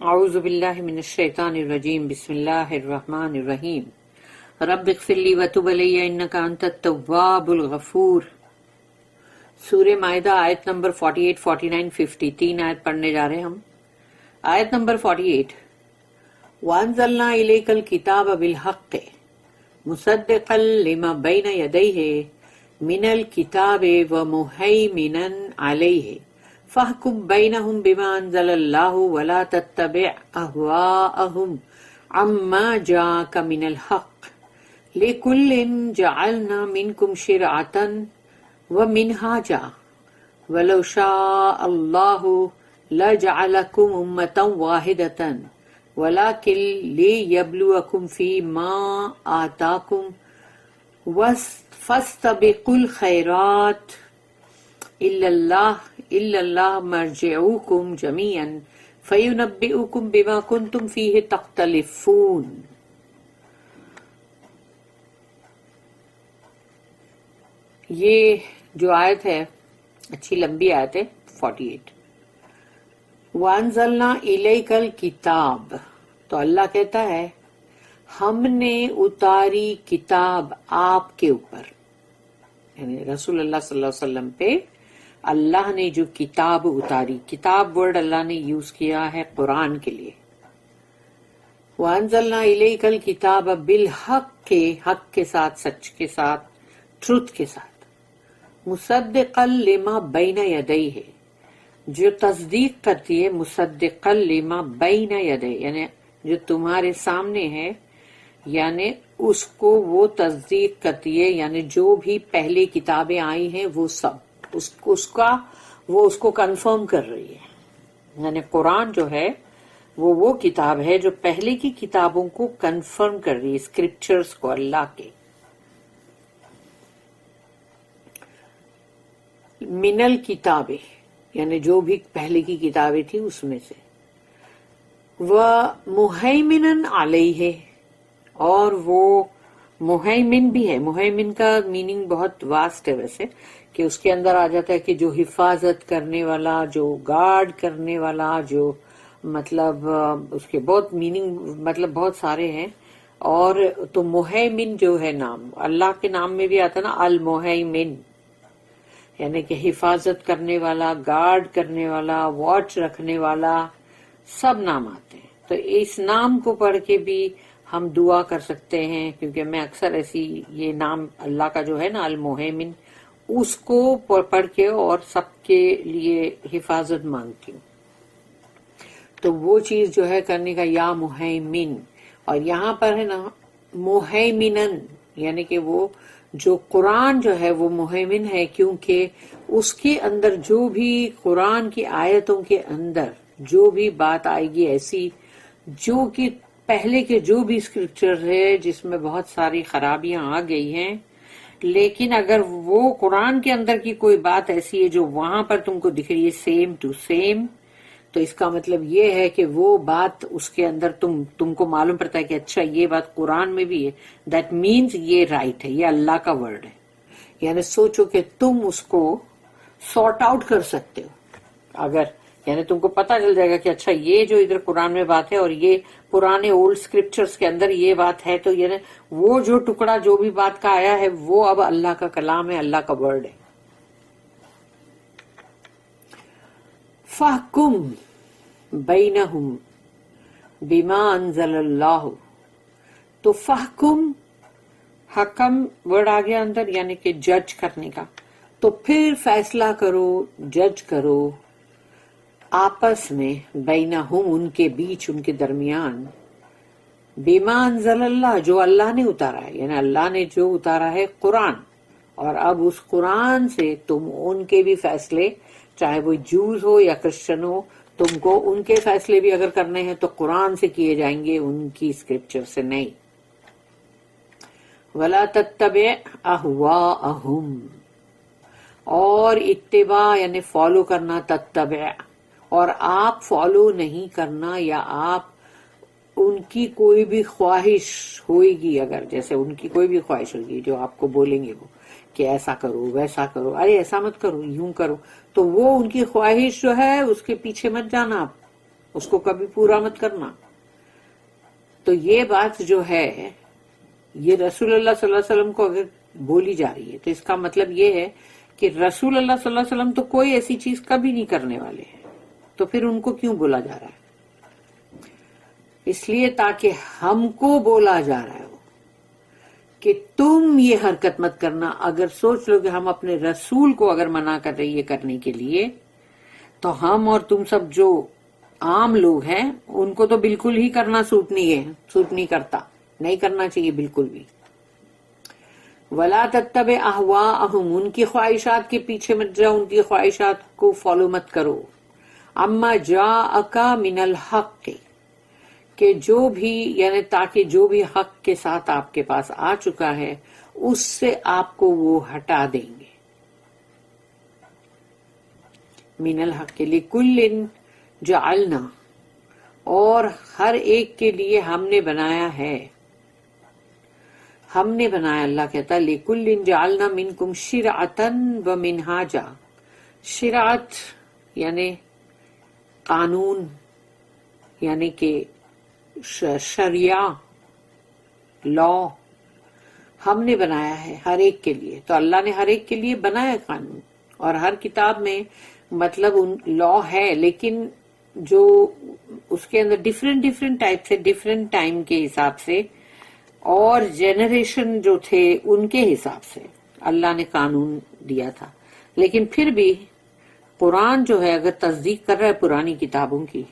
اعوذ باللہ من الشیطان الرجیم بسم اللہ الرحمن الرحیم رب اغفر لی وتب علی انک انت التواب الغفور۔ سورہ مائدہ آیت نمبر 48، 49، 50 تین آیت پڑھنے جا رہے ہیں ہم۔ آیت نمبر 48، وَأَنزَلْنَا إِلَيْكَ الْكِتَابَ بِالْحَقِّ مُصَدِّقًا لِمَا بَيْنَ يَدَيْهِ مِنَ الْكِتَابِ وَمُهَيْمِنًا عَلَيْهِ فَاحْكُم بَيْنَهُم بِمَا أَنزَلَ اللَّهُ وَلَا تَتَّبِعْ أَهْوَاءَهُمْ عَمَّا جَاءَكَ مِنَ الْحَقِّ لِكُلٍّ جَعَلْنَا مِنكُمْ شِرْعَةً وَمِنْهَاجًا وَلَوْ شَاءَ اللَّهُ لَجَعَلَكُمْ أُمَّةً وَاحِدَةً وَلَكِنْ لِيَبْلُوَكُمْ فِيمَا آتَاكُمْ فَاسْتَبِقُوا الْخَيْرَاتِ إِلَّا اللَّهَ مَرْجِعُكُمْ جَمِيعًا فَيُنَبِّئُكُمْ بِمَا كُنْتُمْ فِيهِ تَخْتَلِفُونَ۔ یہ جو آیت ہے اچھی لمبی آیت ہے 48۔ وَأَنزَلْنَا إِلَيْكَ الْكِتَابَ، تو اللہ کہتا ہے ہم نے اتاری کتاب آپ کے اوپر، یعنی رسول اللہ صلی اللہ علیہ وسلم پہ اللہ نے جو کتاب اتاری، کتاب ورڈ اللہ نے یوز کیا ہے قرآن کے لیے۔ وَأَنزَلْنَا إِلَيْكَ الْكِتَابَ بِالْحَقِّ، حق کے ساتھ، سچ کے ساتھ، ٹروتھ کے ساتھ، مُصَدِّقًا لِمَا بَيْنَ يَدَيْهِ، جو تصدیق کرتی ہے، مُصَدِّقًا لِمَا بَيْنَ يَدَيْهِ، یعنی جو تمہارے سامنے ہے، یعنی اس کو وہ تصدیق کرتی ہے، یعنی جو بھی پہلے کتابیں آئی ہیں وہ سب اس کو کنفرم کر رہی ہے۔ یعنی قرآن جو ہے وہ کتاب ہے جو پہلے کی کتابوں کو کنفرم کر رہی ہے، اسکرپچرز کو، اللہ کے۔ من الکتاب، یعنی جو بھی پہلے کی کتابیں تھی اس میں سے، وَمُهَيْمِنًا عَلَيْهِ، اور وہ مہیمن بھی ہے۔ مہیمن کا میننگ بہت واسٹ ہے ویسے، کہ اس کے اندر آ جاتا ہے کہ جو حفاظت کرنے والا، جو گارڈ کرنے والا، جو مطلب اس کے بہت میننگ، مطلب بہت سارے ہیں۔ اور تو مہیمن جو ہے نام، اللہ کے نام میں بھی آتا ہے نا المہیمن، یعنی کہ حفاظت کرنے والا، گارڈ کرنے والا، واچ رکھنے والا، سب نام آتے ہیں۔ تو اس نام کو پڑھ کے بھی ہم دعا کر سکتے ہیں، کیونکہ میں اکثر ایسی یہ نام اللہ کا جو ہے نا المہیمن، اس کو پڑھ کے اور سب کے لیے حفاظت مانگتی ہوں۔ تو وہ چیز جو ہے کرنے کا، یا مہیمن، اور یہاں پر ہے نا مہیمنن، یعنی کہ وہ جو قرآن جو ہے وہ مہیمن ہے، کیونکہ اس کے اندر جو بھی قرآن کی آیتوں کے اندر جو بھی بات آئے گی ایسی جو کہ پہلے کے جو بھی اسکرپچر ہے جس میں بہت ساری خرابیاں آ گئی ہیں، لیکن اگر وہ قرآن کے اندر کی کوئی بات ایسی ہے جو وہاں پر تم کو دکھ رہی ہے سیم ٹو سیم، تو اس کا مطلب یہ ہے کہ وہ بات اس کے اندر تم کو معلوم پڑتا ہے کہ اچھا یہ بات قرآن میں بھی ہے، دیٹ مینز یہ رائٹ ہے، یہ اللہ کا ورڈ ہے۔ یعنی سوچو کہ تم اس کو سارٹ آؤٹ کر سکتے ہو، اگر یعنی تم کو پتہ چل جائے گا کہ اچھا یہ جو ادھر قرآن میں بات ہے اور یہ پرانے اولڈ اسکرپچرز کے اندر یہ بات ہے، تو یعنی وہ جو ٹکڑا جو بھی بات کا آیا ہے وہ اب اللہ کا کلام ہے، اللہ کا ورڈ ہے۔ فَاحْكُم بَيْنَهُمْ بِمَا أَنزَلَ اللَّهُ، تو فَاحْكُم، حکم ورڈ آ گیا اندر، یعنی کہ جج کرنے کا، تو پھر فیصلہ کرو، جج کرو آپس میں، بینہم، ان کے بیچ، ان کے درمیان، بما انزل اللہ، جو اللہ نے اتارا ہے، یعنی اللہ نے جو اتارا ہے قرآن، اور اب اس قرآن سے تم ان کے بھی فیصلے، چاہے وہ جوز ہو یا کرسچن ہو، تم کو ان کے فیصلے بھی اگر کرنے ہیں تو قرآن سے کیے جائیں گے، ان کی اسکرپچر سے نہیں۔ وَلَا تَتَّبِعْ أَهْوَاءَهُمْ، اور اتباع یعنی فالو کرنا، تتبع، اور آپ فالو نہیں کرنا، یا آپ ان کی کوئی بھی خواہش ہوئے گی، اگر جیسے ان کی کوئی بھی خواہش ہوگی جو آپ کو بولیں گے وہ کہ ایسا کرو ویسا کرو، ارے ایسا مت کرو، یوں کرو، تو وہ ان کی خواہش جو ہے اس کے پیچھے مت جانا آپ، اس کو کبھی پورا مت کرنا. تو یہ بات جو ہے یہ رسول اللہ صلی اللہ علیہ وسلم کو اگر بولی جا رہی ہے تو اس کا مطلب یہ ہے کہ رسول اللہ صلی اللہ علیہ وسلم تو کوئی ایسی چیز کبھی نہیں کرنے والے ہیں، تو پھر ان کو کیوں بولا جا رہا ہے؟ اس لیے تاکہ ہم کو بولا جا رہا ہے کہ تم یہ حرکت مت کرنا. اگر سوچ لو کہ ہم اپنے رسول کو اگر منع کر رہی ہے کرنے کے لیے، تو ہم اور تم سب جو عام لوگ ہیں ان کو تو بالکل ہی کرنا سوٹ نہیں کرتا، نہیں کرنا چاہیے بالکل بھی. وَلَا تَتَّبِعْ أَهْوَاءَهُمْ، ان کی خواہشات کے پیچھے مت جاؤ، ان کی خواہشات کو فالو مت کرو. اما جاءک من الحق، کہ جو بھی یعنی تاکہ جو بھی حق کے ساتھ آپ کے پاس آ چکا ہے اس سے آپ کو وہ ہٹا دیں گے. من الحق لکل جعلنا، اور ہر ایک کے لیے ہم نے بنایا ہے، ہم نے بنایا. اللہ کہتا ہے لکل جعلنا منکم شرعتا و منہاجا. شرعت یعنی قانون، یعنی کہ شریعہ، لا ہم نے بنایا ہے ہر ایک کے لیے. تو اللہ نے ہر ایک کے لیے بنایا قانون، اور ہر کتاب میں مطلب لا ہے، لیکن جو اس کے اندر ڈفرینٹ ٹائپ سے ڈفرینٹ ٹائم کے حساب سے اور جنریشن جو تھے ان کے حساب سے اللہ نے قانون دیا تھا. لیکن پھر بھی قرآن جو ہے اگر تصدیق کر رہا ہے پرانی کتابوں کی،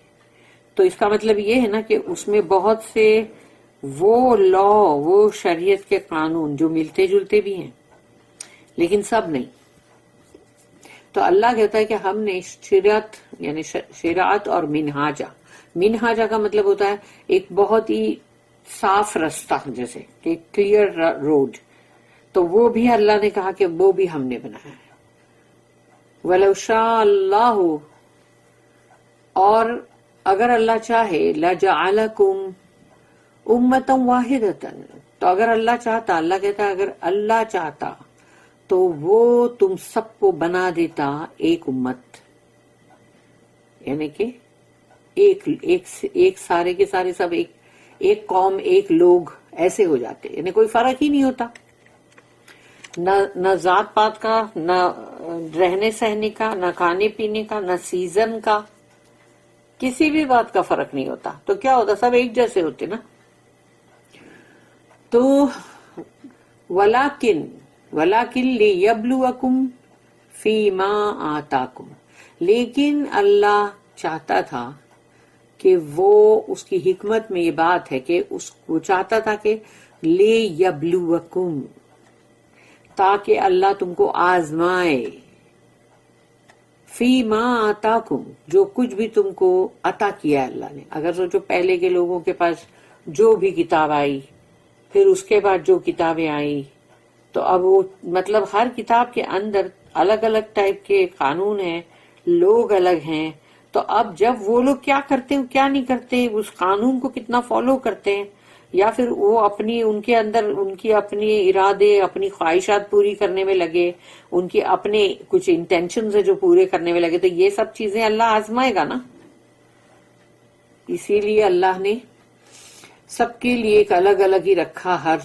تو اس کا مطلب یہ ہے نا کہ اس میں بہت سے وہ لا، وہ شریعت کے قانون جو ملتے جلتے بھی ہیں لیکن سب نہیں. تو اللہ کہتا ہے کہ ہم نے شریعت یعنی شریعت اور منہاجا کا مطلب ہوتا ہے ایک بہت ہی صاف رستہ، جیسے ایک کلیئر روڈ. تو وہ بھی اللہ نے کہا کہ وہ بھی ہم نے بنایا ہے. وَلَوْ شَاءَ اللَّهُ، اور اگر اللہ چاہے لَجَعَلَكُمْ أُمَّةً وَاحِدَةً، تو اگر اللہ چاہتا، اللہ کہتا ہے اگر اللہ چاہتا تو وہ تم سب کو بنا دیتا ایک امت، یعنی کہ ایک سارے کے سارے سب ایک قوم، ایک لوگ ایسے ہو جاتے، یعنی کوئی فرق ہی نہیں ہوتا، نہ ذات پات کا، نہ رہنے سہنے کا، نہ کھانے پینے کا، نہ سیزن کا، کسی بھی بات کا فرق نہیں ہوتا. تو کیا ہوتا؟ سب ایک جیسے ہوتے نا. تو وَلَكِنْ لِيَبْلُوَكُمْ فِي مَا آتَاكُمْ، لیکن اللہ چاہتا تھا کہ وہ، اس کی حکمت میں یہ بات ہے کہ وہ چاہتا تھا کہ لِيَبْلُوَكُمْ، تاکہ اللہ تم کو آزمائے، فی ما آتاکم، جو کچھ بھی تم کو عطا کیا ہے اللہ نے. اگر سوچو پہلے کے لوگوں کے پاس جو بھی کتاب آئی، پھر اس کے بعد جو کتابیں آئی، تو اب وہ مطلب ہر کتاب کے اندر الگ الگ ٹائپ کے قانون ہیں، لوگ الگ ہیں. تو اب جب وہ لوگ کیا کرتے ہیں کیا نہیں کرتے، اس قانون کو کتنا فالو کرتے ہیں، یا پھر وہ ان کے اندر ان کی اپنی ارادے، اپنی خواہشات پوری کرنے میں لگے، ان کی اپنے کچھ انٹینشنز ہے جو پورے کرنے میں لگے، تو یہ سب چیزیں اللہ آزمائے گا نا. اسی لیے اللہ نے سب کے لیے ایک الگ الگ ہی رکھا، ہر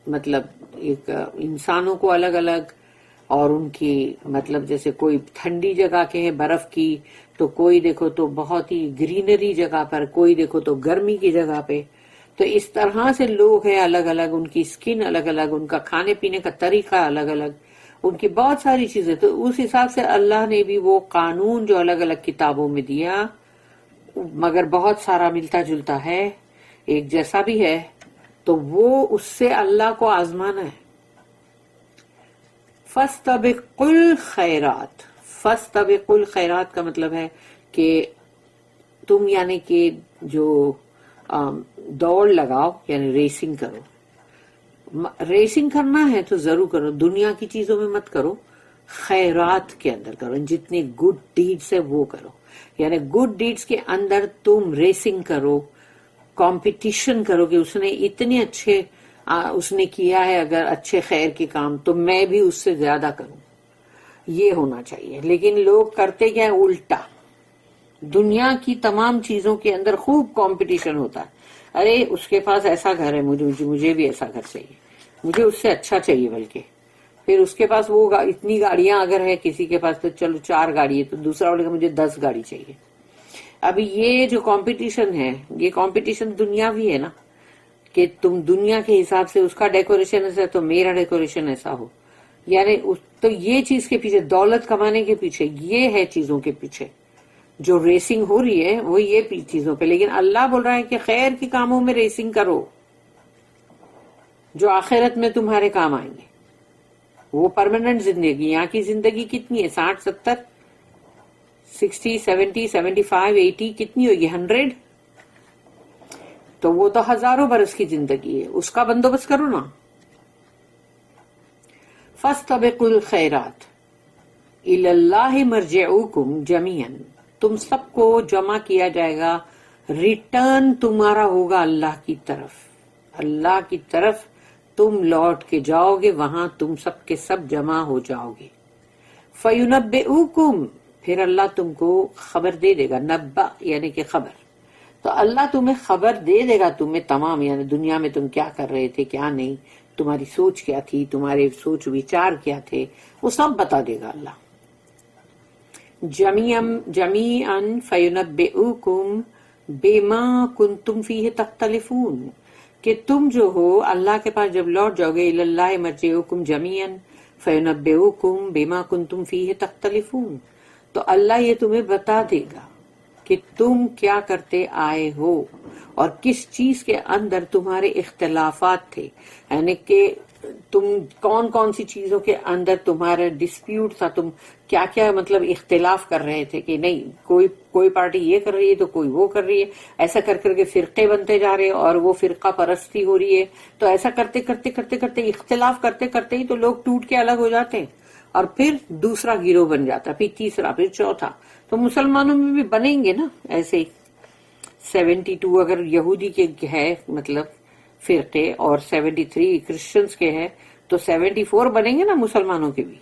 مطلب ایک انسانوں کو الگ الگ، اور ان کی مطلب جیسے کوئی ٹھنڈی جگہ کے ہیں برف کی، تو کوئی دیکھو تو بہت ہی گرینری جگہ پر، کوئی دیکھو تو گرمی کی جگہ پہ. تو اس طرح سے لوگ ہیں الگ الگ، ان کی سکن الگ الگ، ان کا کھانے پینے کا طریقہ الگ الگ، ان کی بہت ساری چیزیں. تو اس حساب سے اللہ نے بھی وہ قانون جو الگ الگ کتابوں میں دیا، مگر بہت سارا ملتا جلتا ہے، ایک جیسا بھی ہے، تو وہ اس سے اللہ کو آزمانا ہے. فَاسْتَبِقُوا الْخَيْرَاتِ، فَاسْتَبِقُوا الْخَيْرَاتِ کا مطلب ہے کہ تم یعنی کہ جو دوڑ لگاؤ، یعنی ریسنگ کرو. ریسنگ کرنا ہے تو ضرور کرو، دنیا کی چیزوں میں مت کرو، خیرات کے اندر کرو، جتنی گڈ ڈیڈز ہے وہ کرو. یعنی گڈ ڈیڈز کے اندر تم ریسنگ کرو، کمپٹیشن کرو کہ اس نے اتنے اچھے اس نے کیا ہے، اگر اچھے خیر کے کام تو میں بھی اس سے زیادہ کروں، یہ ہونا چاہیے. لیکن لوگ کرتے کیا ہے؟ الٹا. دنیا کی تمام چیزوں کے اندر خوب کمپٹیشن ہوتا ہے. ارے اس کے پاس ایسا گھر ہے، مجھے بھی ایسا گھر چاہیے، مجھے اس سے اچھا چاہیے. بلکہ پھر اس کے پاس وہ اتنی گاڑیاں اگر ہے کسی کے پاس تو چلو 4 گاڑی ہے، تو دوسرا بولے گا مجھے 10 گاڑی چاہیے. ابھی یہ جو کمپٹیشن ہے، یہ کمپٹیشن دنیاوی ہے نا، کہ تم دنیا کے حساب سے اس کا ڈیکوریشن ایسا ہے تو میرا ڈیکوریشن ایسا ہو. یعنی تو یہ چیز کے پیچھے، دولت کمانے کے پیچھے، یہ ہے چیزوں کے پیچھے جو ریسنگ ہو رہی ہے، وہ یہ چیزوں پہ. لیکن اللہ بول رہا ہے کہ خیر کے کاموں میں ریسنگ کرو جو آخرت میں تمہارے کام آئیں گے. وہ پرماننٹ زندگی. یہاں کی زندگی کتنی ہے؟ 60 70 60 70 75 80 کتنی ہوگی؟ 100. تو وہ تو ہزاروں برس کی زندگی ہے، اس کا بندوبست کرو نا. فاستبقوا الخیرات الی اللہ مرجعکم جمیعا. تم سب کو جمع کیا جائے گا، ریٹرن تمہارا ہوگا اللہ کی طرف. اللہ کی طرف تم لوٹ کے جاؤ گے، وہاں تم سب کے سب جمع ہو جاؤ گے. فینبئکم، پھر اللہ تم کو خبر دے دے گا. نبأ یعنی کہ خبر. تو اللہ تمہیں خبر دے دے گا، تمہیں تمام، یعنی دنیا میں تم کیا کر رہے تھے، کیا نہیں، تمہاری سوچ کیا تھی، تمہارے سوچ وچار کیا تھے، وہ سب بتا دے گا اللہ. جمیعا فینبئکم بما کنتم فیہ تختلفون، کہ تم جو ہو اللہ کے پاس جب لوٹ جاؤ گے، اللہ مرجعکم جمیعا فینبئکم بما کنتم فیہ تختلفون، تو اللہ یہ تمہیں بتا دے گا کہ تم کیا کرتے آئے ہو اور کس چیز کے اندر تمہارے اختلافات تھے. یعنی کہ تم کون کون سی چیزوں کے اندر تمہارا ڈسپیوٹ تھا، تم کیا کیا مطلب اختلاف کر رہے تھے، کہ نہیں کوئی پارٹی یہ کر رہی ہے تو کوئی وہ کر رہی ہے، ایسا کر کر کے فرقے بنتے جا رہے ہیں اور وہ فرقہ پرستی ہو رہی ہے. تو ایسا کرتے کرتے کرتے کرتے اختلاف کرتے کرتے ہی تو لوگ ٹوٹ کے الگ ہو جاتے ہیں، اور پھر دوسرا گروہ بن جاتا، پھر تیسرا، پھر چوتھا. تو مسلمانوں میں بھی بنیں گے نا ایسے ہی. 72 اگر یہودی کے ہے مطلب فرقے اور 73 کرسچنز کے ہے، تو 74 بنیں گے نا مسلمانوں کے بھی.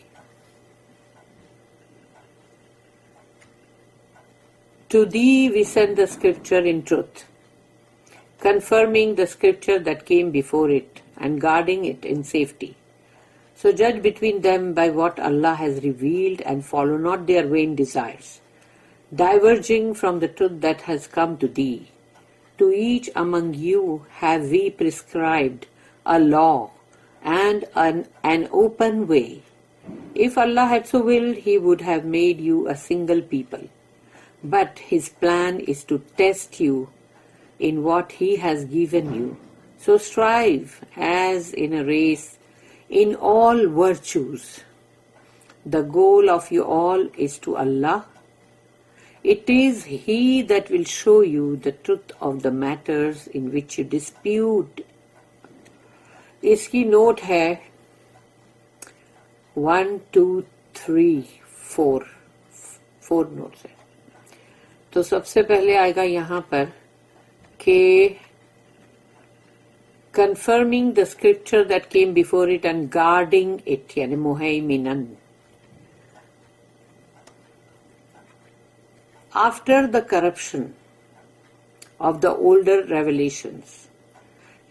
To thee we send the scripture in truth, confirming the scripture that came before it and guarding it in safety. So judge between them by what Allah has revealed and follow not their vain desires, diverging from the truth that has come to thee. To each among you have we prescribed a law and an open way. If Allah had so willed, He would have made you a single people. But His plan is to test you in what He has given you. So strive as in a race in all virtues. The goal of you all is to Allah. It is He that will show you the truth of the matters in which you dispute. اس کی note ہے 1 2 3 4 notice ہے. تو سب سے پہلے آئے گا یہاں پر کہ confirming the scripture that came before it and guarding it یعنی مہیمنن. After the corruption of the older revelations,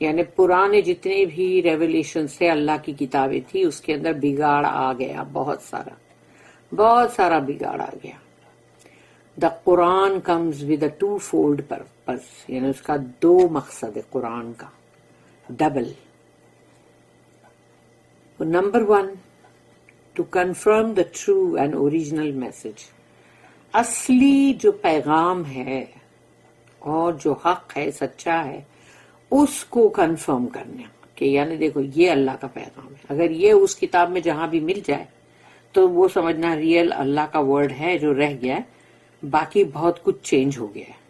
یعنی پرانے جتنے بھی ریولیشنز تھے اللہ کی کتابیں تھی، اس کے اندر بگاڑ آ گیا، بہت سارا بگاڑ آ گیا. The Quran comes with a two-fold purpose، یعنی اس کا 2 مقصد ہے قرآن کا، double. Number 1 to confirm the true and original message، اصلی جو پیغام ہے اور جو حق ہے، سچا ہے، اس کو کنفرم کرنا، کہ یعنی دیکھو یہ اللہ کا پیغام ہے. اگر یہ اس کتاب میں جہاں بھی مل جائے تو وہ سمجھنا ریئل اللہ کا ورڈ ہے جو رہ گیا ہے، باقی بہت کچھ چینج ہو گیا ہے.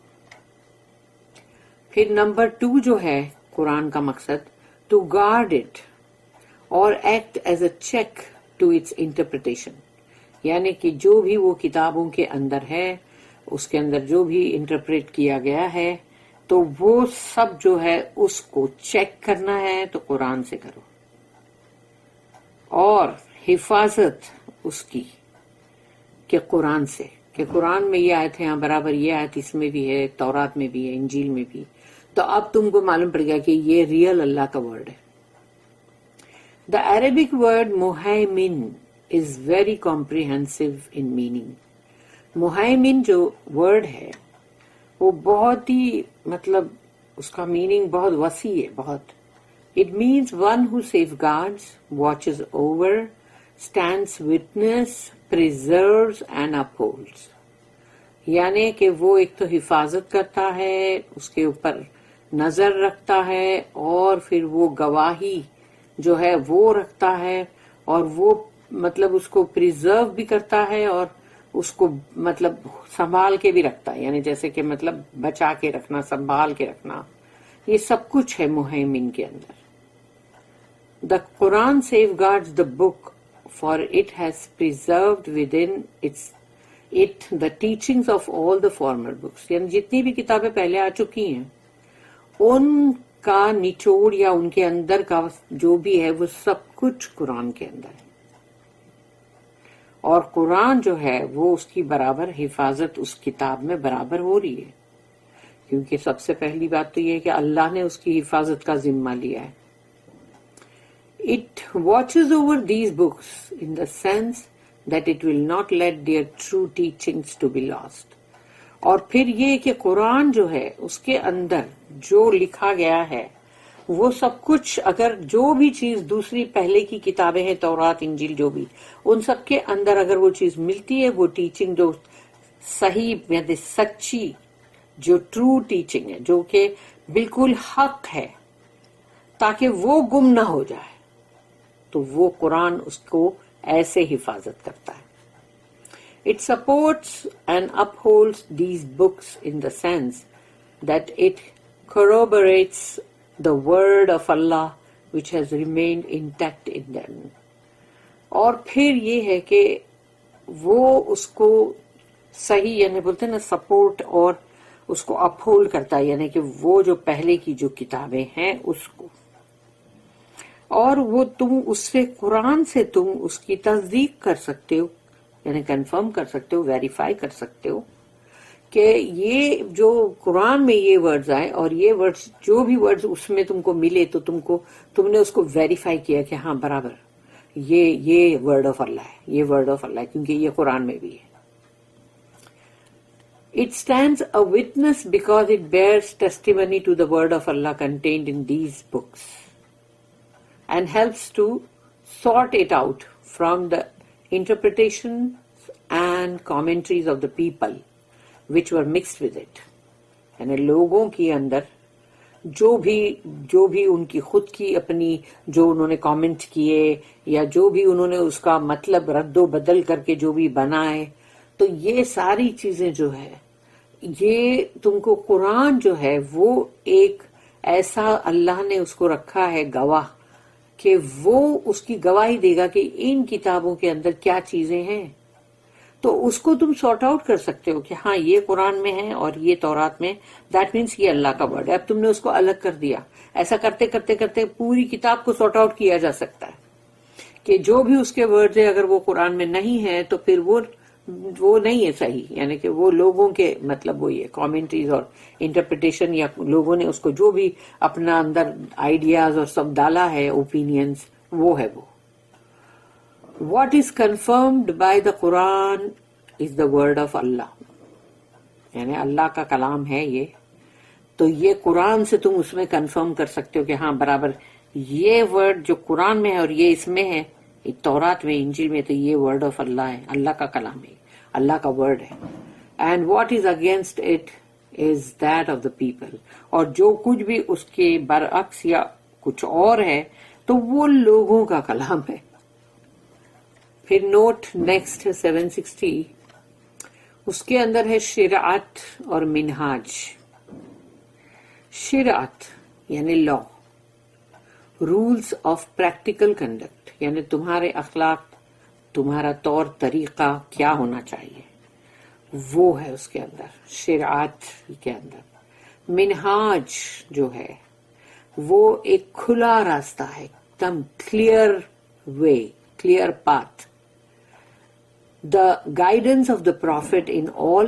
پھر نمبر 2 جو ہے قرآن کا مقصد، ٹو گارڈ اٹ اور act as a check to its interpretation, یعنی کہ جو بھی وہ کتابوں کے اندر ہے، اس کے اندر جو بھی انٹرپریٹ کیا گیا ہے، تو وہ سب جو ہے اس کو چیک کرنا ہے تو قرآن سے کرو، اور حفاظت اس کی کہ قرآن سے. کہ قرآن میں یہ آیت ہے، ہاں برابر یہ آیت اس میں بھی ہے، تورات میں بھی ہے، انجیل میں بھی، تو اب تم کو معلوم پڑ گیا کہ یہ ریئل اللہ کا ورڈ ہے. The Arabic word muhaymin is very comprehensive in meaning. muhaymin جو ورڈ ہے وہ بہت ہی مطلب اس کا میننگ بہت وسیع ہے، بہت. It means one who safeguards, watches over, stands witness, preserves and upholds. یعنی کہ وہ ایک تو حفاظت کرتا ہے، اس کے اوپر نظر رکھتا ہے، اور پھر وہ گواہی جو ہے وہ رکھتا ہے، اور وہ مطلب اس کو پریزرو بھی کرتا ہے، اور اس کو مطلب سنبھال کے بھی رکھتا ہے، یعنی جیسے کہ مطلب بچا کے رکھنا، سنبھال کے رکھنا، یہ سب کچھ ہے مہیمن کے اندر. The Quran safeguards the book, for it has preserved within it the teachings of all the former books. یعنی جتنی بھی کتابیں پہلے آ چکی ہیں ان کا نچوڑ یا ان کے اندر کا جو بھی ہے وہ سب کچھ قرآن کے اندر ہے، اور قرآن جو ہے وہ اس کی برابر حفاظت اس کتاب میں برابر ہو رہی ہے، کیونکہ سب سے پہلی بات تو یہ ہے کہ اللہ نے اس کی حفاظت کا ذمہ لیا ہے. It watches over these books in the sense that it will not let their true teachings to be lost. اور پھر یہ کہ قرآن جو ہے اس کے اندر جو لکھا گیا ہے وہ سب کچھ، اگر جو بھی چیز دوسری پہلے کی کتابیں ہیں، تورات انجیل جو بھی، ان سب کے اندر اگر وہ چیز ملتی ہے، وہ ٹیچنگ جو صحیح یعنی سچی جو ٹرو ٹیچنگ ہے، جو کہ بالکل حق ہے، تاکہ وہ گم نہ ہو جائے، تو وہ قرآن اس کو ایسے حفاظت کرتا ہے. It supports and upholds these books in the sense that it corroborates the word of Allah which has remained intact in them. اور پھر یہ ہے کہ وہ اس کو صحیح یعنی بولتے ہیں نا سپورٹ، اور اس کو اپہولڈ کرتا ہے، یعنی کہ وہ جو پہلے کی جو کتابیں ہیں اس کو، اور وہ تم اس سے قرآن سے تم اس کی تصدیق کر سکتے ہو، یعنی کنفرم کر سکتے ہو، ویریفائی کر سکتے ہو کہ یہ جو قرآن میں یہ ورڈز آئے اور یہ ورڈز جو بھی ورڈز اس میں تم کو ملے تو تم نے اس کو ویریفائی کیا کہ ہاں برابر یہ ورڈ آف اللہ ہے، یہ ورڈ آف اللہ ہے، کیونکہ یہ قرآن میں بھی ہے. It stands a witness because it bears testimony to the word of Allah contained in these books and helps to sort it out from the interpretations and commentaries of the people which were mixed with it. یعنی لوگوں کے اندر جو بھی ان کی خود کی اپنی جو انہوں نے کامنٹ کیے یا جو بھی انہوں نے اس کا مطلب رد و بدل کر کے جو بھی بنائے، تو یہ ساری چیزیں جو ہے یہ تم کو قرآن جو ہے وہ ایک ایسا اللہ نے اس کو رکھا ہے گواہ کہ وہ اس کی گواہی دے گا کہ ان کتابوں کے اندر کیا چیزیں ہیں، تو اس کو تم سارٹ آؤٹ کر سکتے ہو کہ ہاں یہ قرآن میں ہے اور یہ تورات میں، دیٹ مینس یہ اللہ کا ورڈ ہے. اب تم نے اس کو الگ کر دیا. ایسا کرتے کرتے کرتے پوری کتاب کو سارٹ آؤٹ کیا جا سکتا ہے کہ جو بھی اس کے ورڈ ہے اگر وہ قرآن میں نہیں ہے تو پھر وہ نہیں ہے صحیح، یعنی کہ وہ لوگوں کے مطلب وہی ہے کامنٹریز اور انٹرپریٹیشن، یا لوگوں نے اس کو جو بھی اپنا اندر آئیڈیاز اور سب ڈالا ہے، اوپینینز، وہ ہے وہ. What is confirmed by the Quran is the word of Allah. یعنی اللہ کا کلام ہے یہ، تو یہ قرآن سے تم اس میں کنفرم کر سکتے ہو کہ ہاں برابر یہ ورڈ جو قرآن میں ہے اور یہ اس میں ہے، تورات میں انجیل میں، تو یہ ورڈ آف اللہ ہے، اللہ کا کلام ہے، اللہ کا ورڈ ہے. And what is against it is that of the people. اور جو کچھ بھی اس کے برعکس یا کچھ اور ہے تو وہ لوگوں کا کلام ہے. پھر نوٹ نیکسٹ 760، اس کے اندر ہے شریعت اور منہاج. شریعت یعنی لا، رولز آف پریکٹیکل کنڈکٹ، یعنی تمہارے اخلاق، تمہارا طور طریقہ کیا ہونا چاہیے، وہ ہے اس کے اندر شریعت کے اندر. منہاج جو ہے وہ ایک کھلا راستہ ہے، ایک دم clear way, clear path. the guidance of the prophet in all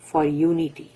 for unity,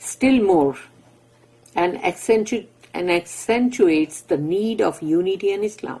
still more and accentuates the need of unity and Islam।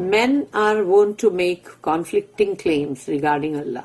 Men are wont to make conflicting claims regarding Allah।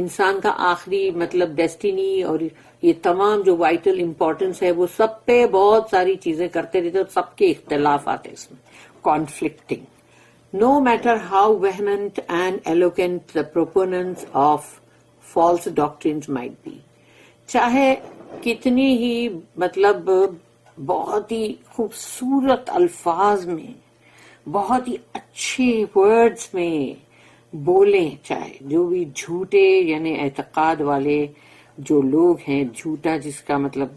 انسان کا آخری مطلب destiny اور یہ تمام جو vital importance ہے وہ سب پہ بہت ساری چیزیں کرتے رہتے اور سب کے اختلاف آتے اس میں، conflicting. No matter how vehement and eloquent the proponents of false doctrines might be، چاہے کتنی ہی مطلب بہت ہی خوبصورت الفاظ میں، بہت ہی اچھے ورڈز میں بولیں، چاہے جو بھی جھوٹے یعنی اعتقاد والے جو لوگ ہیں، جھوٹا جس کا مطلب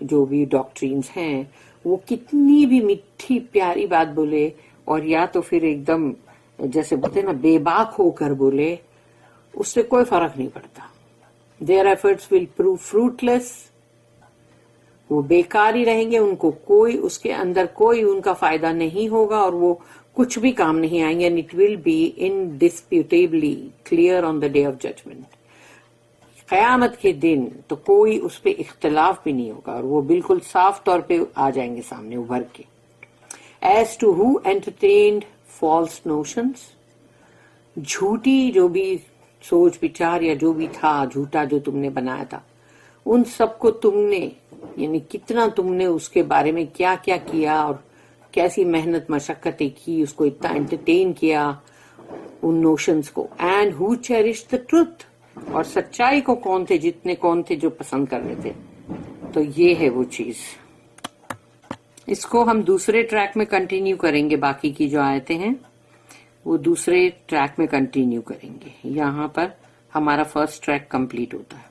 جو بھی ڈاکٹرینز ہیں، وہ کتنی بھی میٹھی پیاری بات بولے اور یا تو پھر ایک دم جیسے بولتے ہیں نا بے باک ہو کر بولے، اس سے کوئی فرق نہیں پڑتا. Their efforts will prove fruitless، وہ بیکار ہی رہیں گے، ان کو کوئی اس کے اندر کوئی ان کا فائدہ نہیں ہوگا اور وہ کچھ بھی کام نہیں آئیں گے. and it will be indisputably clear on the day of judgment، قیامت کے دن تو کوئی اس پہ اختلاف بھی نہیں ہوگا اور وہ بالکل صاف طور پہ آ جائیں گے سامنے ابھر کے. As to who entertained false notions، جھوٹی جو بھی سوچ بچار یا جو بھی تھا جھوٹا جو تم نے بنایا تھا، ان سب کو تم نے یعنی کتنا تم نے اس کے بارے میں کیا کیا کیا اور کیسی محنت مشقتیں کی، اس کو اتنا انٹرٹین کیا ان نوشنز کو. اینڈ ہو چیریشڈ دا ٹروتھ، اور سچائی کو کون تھے جو پسند کر رہے تھے. تو یہ ہے وہ چیز. اس کو ہم دوسرے ٹریک میں کنٹینیو کریں گے، باقی کی جو آیتیں ہیں وہ دوسرے ٹریک میں کنٹینیو کریں گے. یہاں پر ہمارا فرسٹ ٹریک کمپلیٹ ہوتا ہے.